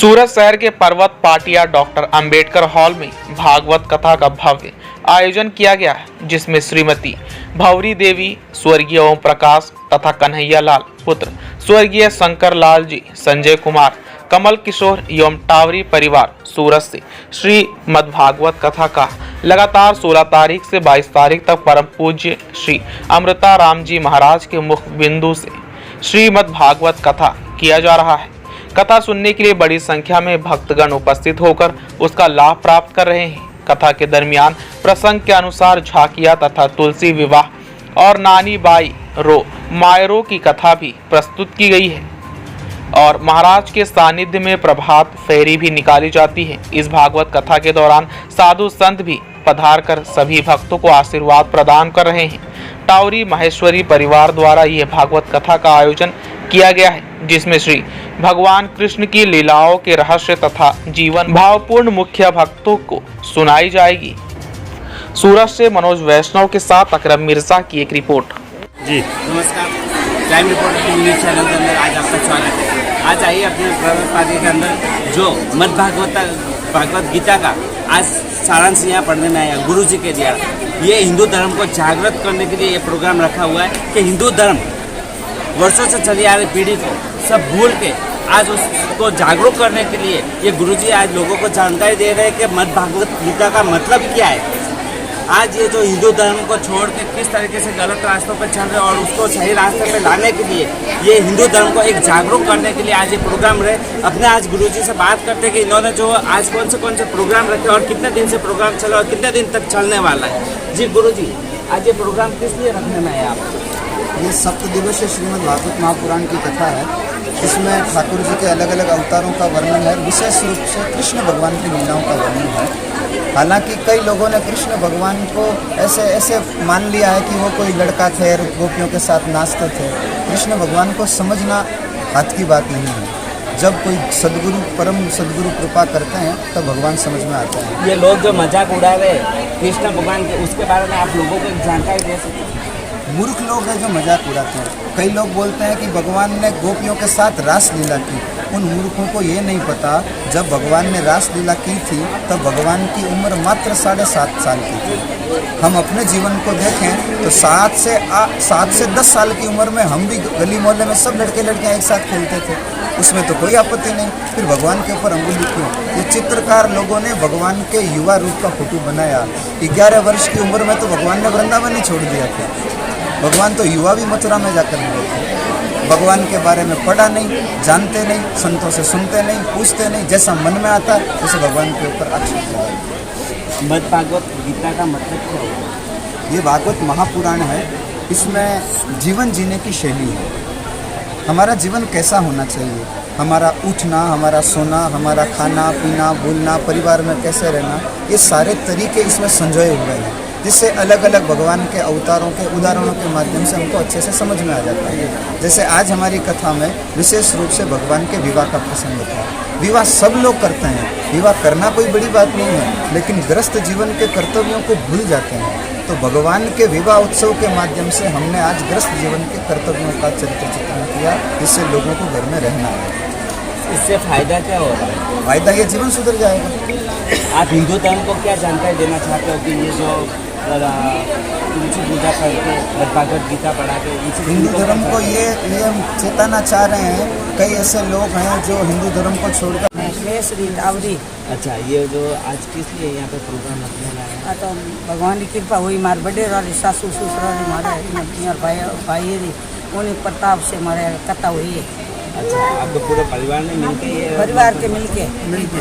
सूरत शहर के पर्वत पाटिया डॉक्टर अंबेडकर हॉल में भागवत कथा का भव्य आयोजन किया गया है, जिसमें श्रीमती भवरी देवी, स्वर्गीय ओम प्रकाश तथा कन्हैया लाल पुत्र स्वर्गीय शंकर लाल जी, संजय कुमार, कमल किशोर एवं टावरी परिवार सूरत से श्रीमद् भागवत कथा का लगातार 16 तारीख से 22 तारीख तक परम पूज्य श्री अमृता राम जी महाराज के मुख बिंदु से श्रीमद् भागवत कथा किया जा रहा है। कथा सुनने के लिए बड़ी संख्या में भक्तगण उपस्थित होकर उसका लाभ प्राप्त कर रहे हैं। कथा के दरमियान प्रसंग के अनुसार झाकिया तथा तुलसी विवाह और नानी बाई रो मायरो की कथा भी प्रस्तुत की गई है और महाराज के सानिध्य में प्रभात फेरी भी निकाली जाती है। इस भागवत कथा के दौरान साधु संत भी पधार कर सभी भक्तों को आशीर्वाद प्रदान कर रहे हैं। टावरी महेश्वरी परिवार द्वारा यह भागवत कथा का आयोजन किया गया है, जिसमें श्री भगवान कृष्ण की लीलाओं के रहस्य तथा जीवन भावपूर्ण मुख्य भक्तों को सुनाई जाएगी। सूरत से मनोज वैष्णव के साथ अकरम मिर्जा की एक रिपोर्ट। जी नमस्कार, crime reporter TV news channel के अंदर आज आपका स्वागत है। आज आइए अपने प्रवचन पार्टी के अंदर जो मद भागवत गीता का आज सारांश यहाँ पढ़ने में आया गुरु जी के द्वारा। ये हिंदू धर्म को जागृत करने के लिए ये प्रोग्राम रखा हुआ है कि हिंदू धर्म वर्षों से चली आ रही पीढ़ी को सब भूल के आज उसको जागरूक करने के लिए ये गुरुजी आज लोगों को जानकारी दे रहे हैं कि मद भागवत गीता का मतलब क्या है। आज ये जो हिंदू धर्म को छोड़ के किस तरीके से गलत रास्तों पर चल रहे हैं और उसको सही रास्ते पे लाने के लिए ये हिंदू धर्म को एक जागरूक करने के लिए आज ये प्रोग्राम रहे। अपने आज गुरुजी से बात करते हैं कि इन्होंने जो आज कौन से प्रोग्राम रखे और कितने दिन से प्रोग्राम चला और कितने दिन तक चलने वाला है। जी गुरुजी, आज ये प्रोग्राम किस लिए रखने में है आप? ये सप्त दिवसीय श्रीमद् भागवत महापुराण की कथा है। इसमें ठाकुर जी के अलग अलग अवतारों का वर्णन है, विशेष रूप से कृष्ण भगवान की लीलाओं का वर्णन है। हालांकि कई लोगों ने कृष्ण भगवान को ऐसे मान लिया है कि वो कोई लड़का थे और गोपियों के साथ नाचते थे। कृष्ण भगवान को समझना हाथ की बात नहीं है। जब कोई सदगुरु परम सदगुरु कृपा करते हैं तब भगवान समझ में आता है। ये लोग जो मजाक उड़ा रहे कृष्ण भगवान के, उसके बारे में आप लोगों को एक जानकारी दे सकते हैं? मूर्ख लोग हैं जो मजाक उड़ाते हैं। कई लोग बोलते हैं कि भगवान ने गोपियों के साथ रास लीला की। उन मूर्खों को ये नहीं पता जब भगवान ने रास लीला की थी तब भगवान की उम्र मात्र 7.5 साल की थी। हम अपने जीवन को देखें तो 7 से 10 साल की उम्र में हम भी गली मोहल्ले में सब लड़के लड़कियां एक साथ खेलते थे, उसमें तो कोई आपत्ति नहीं। फिर भगवान के ऊपर अंगुली क्यों? ये चित्रकार लोगों ने भगवान के युवा रूप का फोटो बनाया। 11 वर्ष की उम्र में तो भगवान ने वृंदावन ही छोड़ दिया था। भगवान तो युवा भी मथुरा में जाकर मिले थे। भगवान के बारे में पढ़ा नहीं, जानते नहीं, संतों से सुनते नहीं, पूछते नहीं, जैसा मन में आता है उसे भगवान के ऊपर आक्षेप लगाते। मद भागवत गीता का मतलब क्या होगा? ये भागवत महापुराण है। इसमें जीवन जीने की शैली है। हमारा जीवन कैसा होना चाहिए, हमारा उठना, हमारा सोना, हमारा खाना पीना, बोलना, परिवार में कैसे रहना, ये सारे तरीके इसमें संजोए हुए हैं, जिससे अलग अलग भगवान के अवतारों के उदाहरणों के माध्यम से हमको अच्छे से समझ में आ जाता है। जैसे आज हमारी कथा में विशेष रूप से भगवान के विवाह का प्रसंग होता है। विवाह सब लोग करते हैं, विवाह करना कोई बड़ी बात नहीं है, लेकिन गृहस्थ जीवन के कर्तव्यों को भूल जाते हैं। तो भगवान के विवाह उत्सव के माध्यम से हमने आज गृहस्थ जीवन के कर्तव्यों का चरित्र चित्रण किया, जिससे लोगों को घर में रहना है। इससे फायदा क्या हो रहा है? फायदा ये जीवन सुधर जाएगा। आप हिंदू धर्म को क्या जानकारी देना चाहते हो कि ये जो तुलसी पूजा करके भागवत गीता पढ़ा के हिंदू धर्म को ये चेताना चाह रहे हैं? कई ऐसे लोग हैं जो हिंदू धर्म को छोड़कर श्री टावरी। अच्छा, ये जो आज किस लिए यहाँ पे प्रोग्राम रखने लाए? तो भगवान की कृपा हुई, मारे बड़े वाले सासू ससुर हमारे भाई उन्हीं प्रताप से हमारे कथा हुई है। अच्छा, आपको पूरे परिवार ने मिलके ये परिवार के मिलके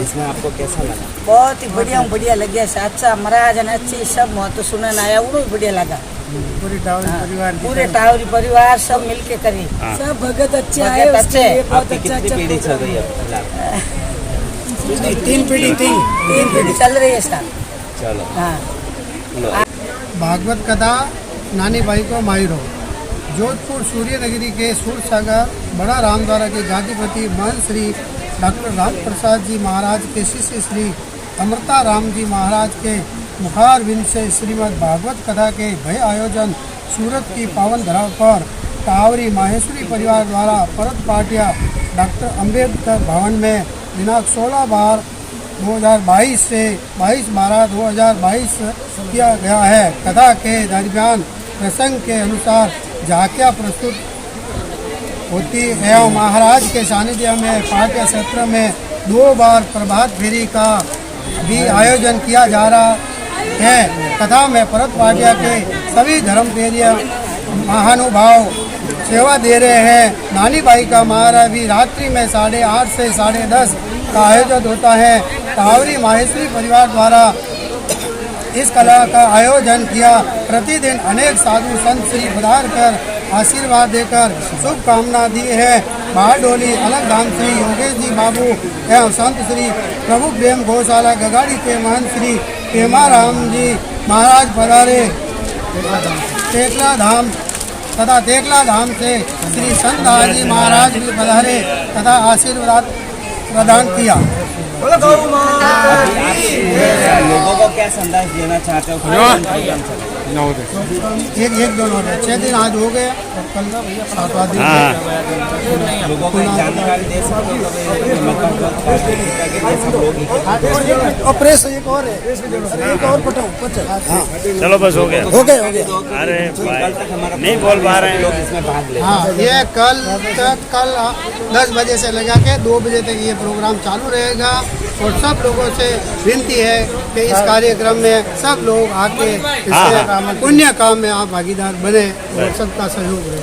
इसमें आपको कैसा लगा? बहुत ही बढ़िया लगे। अच्छा महाराज अच्छी सब महत्व सुनने आया, वो बढ़िया लगा। पूरे टावरी परिवार सब मिलके करी। सब भगत अच्छे आए, अच्छे। आपकी कितनी पीढ़ी चल रही है? 3 पीढ़ी चल रही है सर। चलो हाँ। भागवत कथा नानी बाई को मायरो। जोधपुर सूर्य नगरी के सूरसागर बड़ा रामद्वारा के गादीपति महंत श्री डॉक्टर राम प्रसाद जी महाराज के शिष्य श्री अमृता राम जी महाराज के मुखारबिंद से श्रीमद् भागवत कथा के भव्य आयोजन सूरत की पावन धरा पर टावरी माहेश्वरी परिवार द्वारा परत पाटिया डॉक्टर अंबेडकर भवन में दिनांक 16/12/2022 से 22/12/2022 किया गया है। कथा के दरमियान प्रसंग के अनुसार झांकियाँ प्रस्तुत होती एवं महाराज के सानिध्य में पाठ्य सत्र में 2 बार प्रभात फेरी का भी आयोजन किया जा रहा है। कथा में परत पाटिया के सभी धर्मप्रिय महानुभाव सेवा दे रहे हैं। नानी बाई का महाराज भी रात्रि में 8:30 से 10:30 का आयोजन होता है। टावरी माहेश्वरी परिवार द्वारा इस कला का आयोजन किया। प्रतिदिन अनेक साधु संत श्री पधार कर आशीर्वाद देकर शुभकामना दी है। बारडोली अलग धाम श्री योगेश जी बाबू एवं संत श्री प्रभु प्रेम गौशाला गगाड़ी के महंत श्री पेमाराम जी महाराज पधारे। तेकला धाम तथा तेकला धाम से श्री संत जी महाराज भी पधारे तथा आशीर्वाद प्रदान किया। लोगों को क्या संदेश देना चाहते हो? एक दो नोट 6 दिन आज हो गए, कल 7वां दिन। लोगों को एक जानकारी दे सकते हो? और प्रेस एक और है, एक और पटाओ। चलो बस हो गया। हो गए। अरे भाई नहीं बोल पा रहे हैं लोग इसमें भाग ले। हाँ, ये कल 10 बजे से लगा के 2 बजे तक ये प्रोग्राम चालू रहेगा। और सब लोगों से विनती है कि इस कार्यक्रम में सब लोग आके इसके पुण्य काम में आप भागीदार बने और सबका सहयोग रहे।